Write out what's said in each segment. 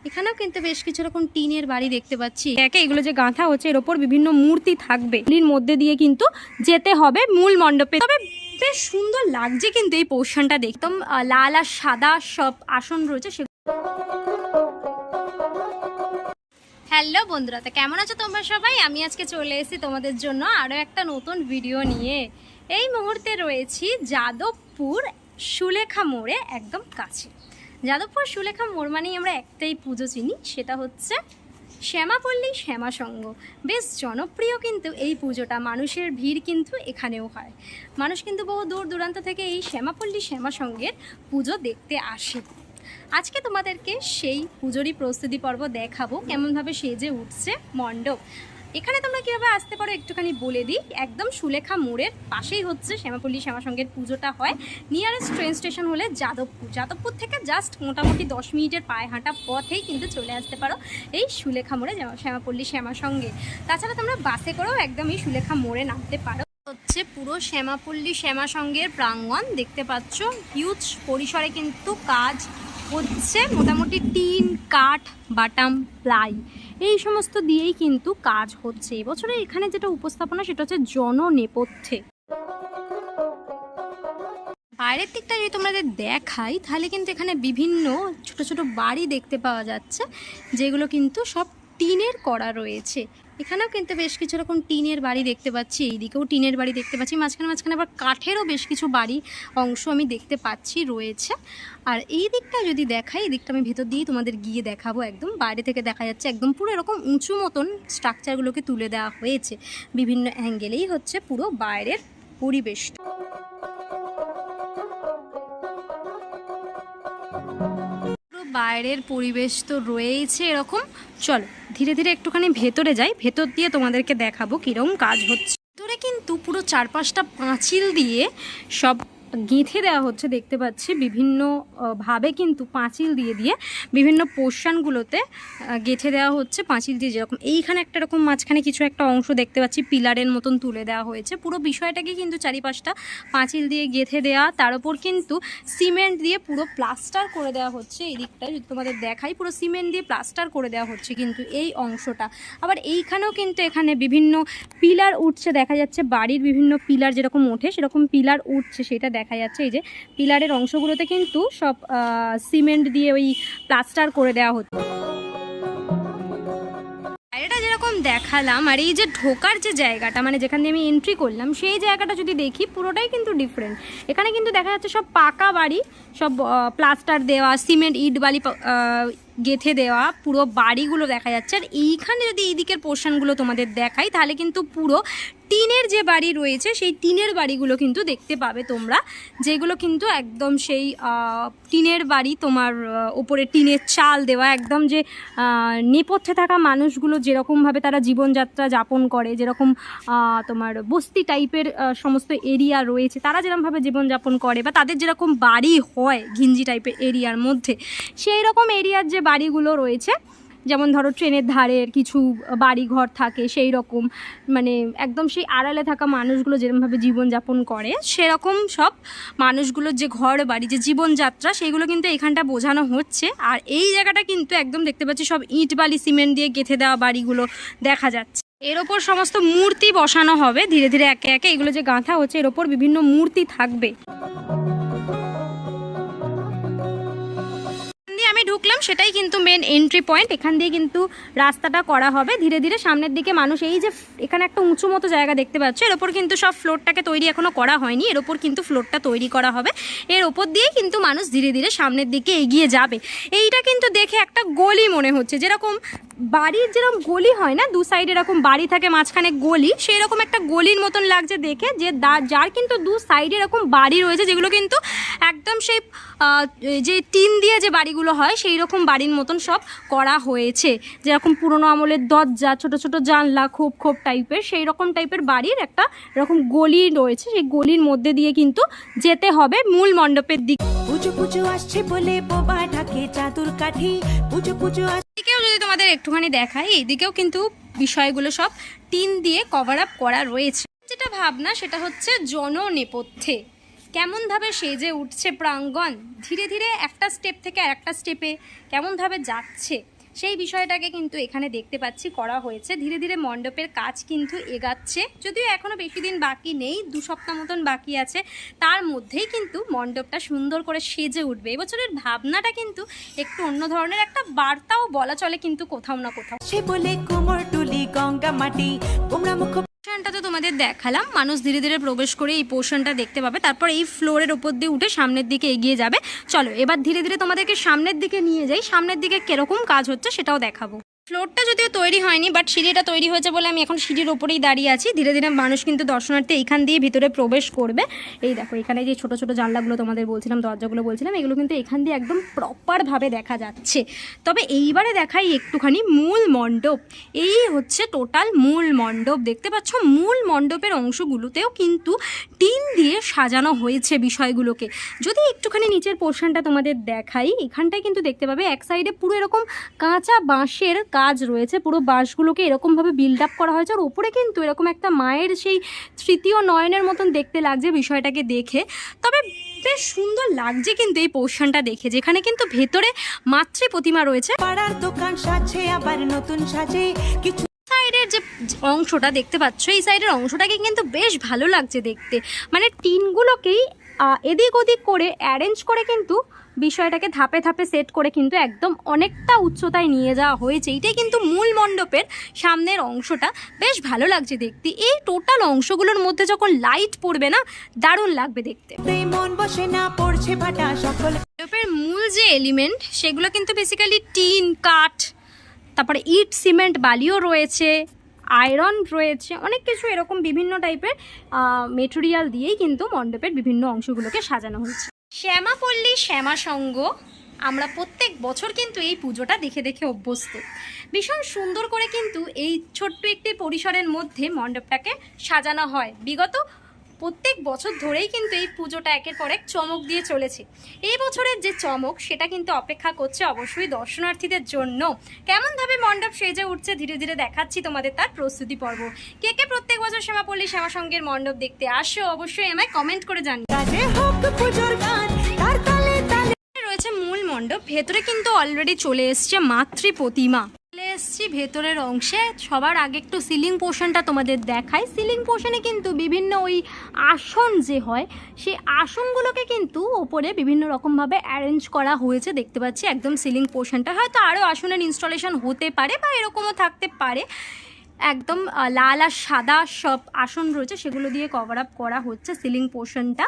এখানেও কিন্তু বেশ কিছু রকম টিনের বাড়ি দেখতে পাচ্ছি। এগুলো যে গাঁথা হচ্ছে এর ওপর বিভিন্ন মূর্তি থাকবে, এর মধ্যে দিয়ে কিন্তু যেতে হবে মূল মণ্ডপে। তবে বেশ সুন্দর লাগছে কিন্তু এই পোর্শনটা দেখতাম, লাল আর সাদা সব আসন রয়েছে। হ্যালো বন্ধুরা, তো কেমন আছো তোমরা সবাই? আমি আজকে চলে এসেছি তোমাদের জন্য আরও একটা নতুন ভিডিও নিয়ে। এই মুহূর্তে রয়েছি যাদবপুর সুলেখা মোড়ে একদম কাছে। যাদবপুর সুলেখা মোড় মানেই আমরা একটাই পুজো চিনি, সেটা হচ্ছে শ্যামাপল্লী শ্যামা সংঘ। বেশ জনপ্রিয় কিন্তু এই পুজোটা, মানুষের ভিড় কিন্তু এখানেও হয়। মানুষ কিন্তু বহু দূর দূরান্ত থেকে এই শ্যামাপল্লী শ্যামা সংঘের পুজো দেখতে আসে। আজকে তোমাদেরকে সেই পুজোরই প্রস্তুতি পর্ব দেখাবো, কেমনভাবে সেজে উঠছে মণ্ডপ। এখানে তোমরা কীভাবে আসতে পারো একটুখানি বলে দিই। একদম সুলেখা মোড়ের পাশেই হচ্ছে শ্যামাপল্লী শ্যামা সংঘের পুজোটা হয়। নিয়ারেস্ট ট্রেন স্টেশন হলে যাদবপুর থেকে জাস্ট মোটামুটি 10 মিনিটের পায়ে হাঁটা পথেই কিন্তু চলে আসতে পারো এই সুলেখা মোড়ে শ্যামাপল্লী শ্যামা সংঘে। তাছাড়া তোমরা বাসে করেও একদম এই সুলেখা মোড়ে নামতে পারো। হচ্ছে পুরো শ্যামাপল্লী শ্যামা সংঘের প্রাঙ্গণ দেখতে পাচ্ছ, হিউজ পরিসরে কিন্তু কাজ হচ্ছে। মোটামুটি টিন, কাঠ, বাটাম, প্লাই এই সমস্ত দিয়েই কিন্তু কাজ হচ্ছে। এবছরে এখানে যেটা উপস্থাপনা সেটা হচ্ছে জননেপথ্যে। বাইরের দিকটা যদি তোমাদের দেখাই তাহলে কিন্তু এখানে বিভিন্ন ছোট ছোট বাড়ি দেখতে পাওয়া যাচ্ছে, যেগুলো কিন্তু সব টিনের করা রয়েছে। এখানেও কিন্তু বেশ কিছু রকম টিনের বাড়ি দেখতে পাচ্ছি, এইদিকেও টিনের বাড়ি দেখতে পাচ্ছি, মাঝখানে আবার কাঠেরও বেশ কিছু বাড়ি অংশ আমি দেখতে পাচ্ছি রয়েছে। আর এই দিকটা যদি দেখাই, এই দিকটা আমি ভেতর দিয়েই তোমাদের গিয়ে দেখাবো। একদম বাইরে থেকে দেখা যাচ্ছে একদম পুরো এরকম উঁচু মতন স্ট্রাকচারগুলোকে তুলে দেওয়া হয়েছে বিভিন্ন অ্যাঙ্গেলেই। হচ্ছে পুরো বাইরের পরিবেশটা। বাইরের পরিবেশ তো রয়েছে এরকম। চলো ধীরে ধীরে একটুখানি ভেতরে যাই, ভেতর দিয়ে তোমাদেরকে দেখাবো কীরকম কাজ হচ্ছে। ভেতরে কিন্তু পুরো 4-5টা পাঁচিল দিয়ে সব গেঁথে দেওয়া হচ্ছে দেখতে পাচ্ছি। বিভিন্ন ভাবে কিন্তু পাঁচিল দিয়ে দিয়ে বিভিন্ন পোর্শনগুলোতে গেঁথে দেওয়া হচ্ছে পাঁচিল দিয়ে। যেরকম এইখানে একটা রকম মাঝখানে কিছু একটা অংশ দেখতে পাচ্ছি পিলারের মতন তুলে দেওয়া হয়েছে। পুরো বিষয়টাকে কিন্তু 4-5টা পাঁচিল দিয়ে গেঁথে দেওয়া, তার উপর কিন্তু সিমেন্ট দিয়ে পুরো প্লাস্টার করে দেওয়া হচ্ছে। এই দিকটা যদি তোমাদের দেখাই, পুরো সিমেন্ট দিয়ে প্লাস্টার করে দেওয়া হচ্ছে কিন্তু এই অংশটা। আবার এইখানেও কিন্তু এখানে বিভিন্ন পিলার উঠছে দেখা যাচ্ছে, বাড়ির বিভিন্ন পিলার যেরকম ওঠে সেরকম পিলার উঠছে সেটা দেখা যাচ্ছে। এই যে পিলারের অংশগুলোতে কিন্তু সব সিমেন্ট দিয়ে ওই প্লাস্টার করে দেওয়া হচ্ছে। এটা যেরকম দেখালাম, আর এই যে ঢোকার যে জায়গাটা মানে যেখান দিয়ে আমি এন্ট্রি করলাম সেই জায়গাটা যদি দেখি পুরোটাই কিন্তু ডিফারেন্ট। এখানে কিন্তু দেখা যাচ্ছে সব পাকা বাড়ি, সব প্লাস্টার দেওয়া, সিমেন্ট ইট বালি গেঁথে দেওয়া পুরো বাড়িগুলো দেখা যাচ্ছে। আর এইখানে যদি এই দিকের পোর্শনগুলো তোমাদের দেখাই তাহলে কিন্তু পুরো টিনের যে বাড়ি রয়েছে সেই টিনের বাড়িগুলো কিন্তু দেখতে পাবে তোমরা, যেগুলো কিন্তু একদম সেই টিনের বাড়ি, তোমার ওপরে টিনের চাল দেওয়া। একদম যে নেপথ্যে থাকা মানুষগুলো যেরকমভাবে তারা জীবনযাত্রা যাপন করে, যেরকম তোমার বস্তি টাইপের সমস্ত এরিয়া রয়েছে, তারা যেরকমভাবে জীবনযাপন করে বা তাদের যেরকম বাড়ি হয় ঘিঞ্জি টাইপের এরিয়ার মধ্যে, সেই রকম এরিয়ার যে বাড়িগুলো রয়েছে, যেমন ধরো ট্রেনের ধারের কিছু বাড়ি ঘর থাকে সেই রকম, মানে একদম সেই আড়ালে থাকা মানুষগুলো যেরকমভাবে জীবনযাপন করে সেরকম সব মানুষগুলোর যে ঘর বাড়ি যে জীবনযাত্রা সেইগুলো কিন্তু এখানটা বোঝানো হচ্ছে। আর এই জায়গাটা কিন্তু একদম দেখতে পাচ্ছি সব ইট বালি সিমেন্ট দিয়ে গেঁথে দেওয়া বাড়িগুলো দেখা যাচ্ছে। এর ওপর সমস্ত মূর্তি বসানো হবে ধীরে ধীরে একে একে। এগুলো যে গাঁথা হচ্ছে এর ওপর বিভিন্ন মূর্তি থাকবে। আমি ঢুকলাম সেটাই কিন্তু মেন এন্ট্রি পয়েন্ট। এখান দিয়ে কিন্তু রাস্তাটা করা হবে ধীরে ধীরে সামনের দিকে। মানুষ এই যে এখানে একটা উঁচু মতো জায়গা দেখতে পাচ্ছ, এর ওপর কিন্তু সব ফ্লোরটাকে তৈরি এখনো করা হয়নি, এর ওপর কিন্তু ফ্লোরটা তৈরি করা হবে। এর ওপর দিয়েই কিন্তু মানুষ ধীরে ধীরে সামনের দিকে এগিয়ে যাবে। এইটা কিন্তু দেখে একটা গলি মনে হচ্ছে, যেরকম বাড়ির যেরকম গলি হয় না, দু সাইডে এরকম বাড়ি থাকে মাঝখানে গলি, সেই রকম একটা গলির মতন লাগছে দেখে। যে যার কিন্তু দু সাইডে এরকম বাড়ি রয়েছে, যেগুলো কিন্তু একদম সেই যে টিন দিয়ে যে বাড়িগুলো হয় সেই রকম বাড়ির মতন সব করা হয়েছে। যেরকম পুরোনো আমলের দরজা, ছোট ছোট জানলা, খোপ খোপ টাইপের, সেই রকম টাইপের বাড়ির একটা এরকম গলি রয়েছে। সেই গলির মধ্যে দিয়ে কিন্তু যেতে হবে মূল মণ্ডপের দিকে। পুজো পুজো আসছে বলে বোবা ঢাকে চাদর কাঠি, পুজো পুজো এদিকেও যদি তোমাদের একটুখানি দেখাই, এইদিকেও কিন্তু বিষয়গুলো সব টিন দিয়ে কভার আপ করা রয়েছে। যেটা ভাবনা সেটা হচ্ছে জননেপথ্যে। কেমনভাবে সেজে উঠছে প্রাঙ্গণ, ধীরে ধীরে একটা স্টেপ থেকে আর একটা স্টেপে কেমনভাবে যাচ্ছে সেই বিষয়টাকে কিন্তু এখানে দেখতে পাচ্ছি করা হয়েছে। ধীরে ধীরে মণ্ডপের কাজ কিন্তু এগাচ্ছে, যদিও এখনও বেশি দিন বাকি নেই, 2 সপ্তাহ মতন বাকি আছে, তার মধ্যেই কিন্তু মণ্ডপটা সুন্দর করে সেজে উঠবে। এবছরের ভাবনাটা কিন্তু একটু অন্য ধরনের, একটা বার্তাও বলা চলে কিন্তু কোথাও না কোথাও। সে বলে কুমোরটুলি গঙ্গা মাটি কুমড়া মুখ। পোর্শনটা তো তোমাদের দেখালাম, মানুষ ধীরে ধীরে প্রবেশ করে এই পোর্শনটা দেখতে পাবে, তারপর এই ফ্লোরের ওপর দিয়ে উঠে সামনের দিকে এগিয়ে যাবে। চলো এবার ধীরে ধীরে তোমাদেরকে সামনের দিকে নিয়ে যাই, সামনের দিকে কিরকম কাজ হচ্ছে সেটাও দেখাবো। ফ্লোরটা যদিও তৈরি হয়নি, বাট সিঁড়িটা তৈরি হয়েছে বলে আমি এখন সিঁড়ির ওপরেই দাঁড়িয়ে আছি। ধীরে ধীরে মানুষ কিন্তু দর্শনার্থী এইখান দিয়ে ভিতরে প্রবেশ করবে। এই দেখো এখানে যে ছোট ছোট জানলাগুলো তোমাদের বলছিলাম, দরজাগুলো বলছিলাম, এগুলো কিন্তু এখান দিয়ে একদম প্রপারভাবে দেখা যাচ্ছে। তবে এইবারে দেখাই একটুখানি মূল মণ্ডপ। এই হচ্ছে টোটাল মূল মণ্ডপ, দেখতে পাচ্ছ মূল মণ্ডপের অংশগুলোতেও কিন্তু টিন দিয়ে সাজানো হয়েছে বিষয়গুলোকে। যদি একটুখানি নিচের পোর্শনটা তোমাদের দেখাই, এখানটায় কিন্তু দেখতে পাবে এক সাইডে পুরো এরকম কাঁচা বাঁশের কাজ রয়েছে, পুরো বাঁশগুলোকে এরকমভাবে বিল্ড আপ করা হয়েছে। আর ওপরে কিন্তু এরকম একটা মায়ের সেই তৃতীয় নয়নের মতন দেখতে লাগছে বিষয়টাকে দেখে। তবে বেশ সুন্দর লাগছে কিন্তু এই পোর্শনটা দেখে, যেখানে কিন্তু ভেতরে মাতৃ প্রতিমা রয়েছে। পাড়ার দোকান সাজে আবার নতুন সাজে কিছু। সাইডের যে অংশটা দেখতে পাচ্ছ, এই সাইডের অংশটাকে কিন্তু বেশ ভালো লাগছে দেখতে, মানে টিনগুলোকেই এদিক ওদিক করে অ্যারেঞ্জ করে কিন্তু বিষয়টাকে ধাপে ধাপে সেট করে কিন্তু একদম অনেকটা উচ্চতায় নিয়ে যাওয়া হয়েছে। এটাই কিন্তু মূল মণ্ডপের সামনের অংশটা, বেশ ভালো লাগছে দেখতে। এই টোটাল অংশগুলোর মধ্যে যখন লাইট পড়বে না, দারুণ লাগবে দেখতে। মন বসে না পড়ছে ভাটা সকল। মণ্ডপের মূল যে এলিমেন্ট সেগুলো কিন্তু বেসিক্যালি টিন, কাঠ, তারপরে ইট, সিমেন্ট, বালিও রয়েছে, আয়রন রয়েছে, অনেক কিছু এরকম বিভিন্ন টাইপের মেটেরিয়াল দিয়েই কিন্তু মণ্ডপের বিভিন্ন অংশগুলোকে সাজানো হয়েছে। শ্যামাপল্লী শ্যামা সংঘ, আমরা প্রত্যেক বছর কিন্তু এই পুজোটা দেখে দেখে অভ্যস্ত। ভীষণ সুন্দর করে কিন্তু এই ছোট্ট একটি পরিসরের মধ্যে মণ্ডপটাকে সাজানো হয়। বিগত প্রত্যেক বছর ধরেই কিন্তু এই পুজোটা একের পর এক চমক দিয়ে চলেছে। এই বছরের যে চমক সেটা কিন্তু অপেক্ষা করছে অবশ্যই দর্শনার্থীদের জন্য। কেমনভাবে মণ্ডপ সেজে উঠছে ধীরে ধীরে দেখাচ্ছি তোমাদের তার প্রস্তুতি পর্ব। কে কে প্রত্যেক বছর শ্যামাপল্লী শ্যামা সংঘের মণ্ডপ দেখতে আসো অবশ্যই আমায় কমেন্ট করে জানিও। রয়েছে মূল মণ্ডপ, ভেতরে কিন্তু অলরেডি চলে এসছে মাতৃ প্রতিমা। চলে এসছি ভেতরের অংশে। সবার আগে একটু সিলিং পোর্শনটা তোমাদের দেখাই। সিলিং পোর্শনে কিন্তু বিভিন্ন ওই আসন যে হয়, সেই আসনগুলোকে কিন্তু ওপরে বিভিন্ন রকমভাবে অ্যারেঞ্জ করা হয়েছে দেখতে পাচ্ছি। একদম সিলিং পোর্শনটা হয়তো আরও আসনের ইনস্টলেশন হতে পারে বা এরকমও থাকতে পারে। একদম লাল আর সাদা সব আসন রয়েছে, সেগুলো দিয়ে কভার আপ করা হচ্ছে সিলিং পোর্শনটা।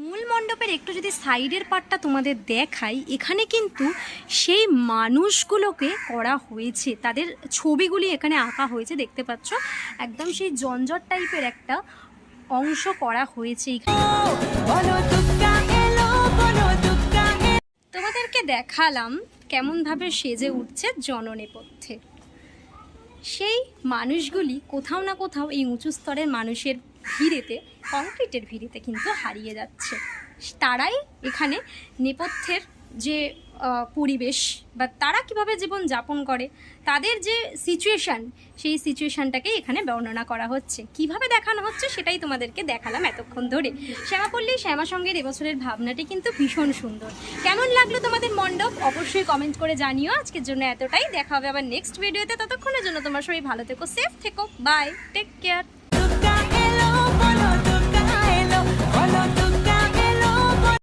মূল মণ্ডপের একটু যদি সাইডের পার্টটা তোমাদের দেখাই, এখানে কিন্তু সেই মানুষগুলোকে করা হয়েছে, তাদের ছবিগুলি এখানে আঁকা হয়েছে দেখতে পাচ্ছ। একদম সেই জঞ্জট টাইপের একটা অংশ করা হয়েছে। তোমাদেরকে দেখালাম কেমনভাবে সেজে উঠছে জননেপথ্যে। সেই মানুষগুলি কোথাও না কোথাও এই উঁচু স্তরের মানুষের ভিড়েতে, কংক্রিটের ভিড়েতে কিন্তু হারিয়ে যাচ্ছে। তারাই এখানে নেপথ্যের যে পরিবেশ বা তারা কিভাবে জীবন যাপন করে, তাদের যে সিচুয়েশান, সেই সিচুয়েশানটাকে এখানে বর্ণনা করা হচ্ছে। কিভাবে দেখানো হচ্ছে সেটাই তোমাদেরকে দেখালাম এতক্ষণ ধরে। শ্যামাপল্লী শ্যামা সংঘের এবছরের ভাবনাটি কিন্তু ভীষণ সুন্দর। কেমন লাগলো তোমাদের মণ্ডপ অবশ্যই কমেন্ট করে জানিও। আজকের জন্য এতটাই, দেখা হবে আবার নেক্সট ভিডিওতে। ততক্ষণের জন্য তোমরা সবাই ভালো থেকো, সেফ থেকো, বাই, টেক কেয়ার।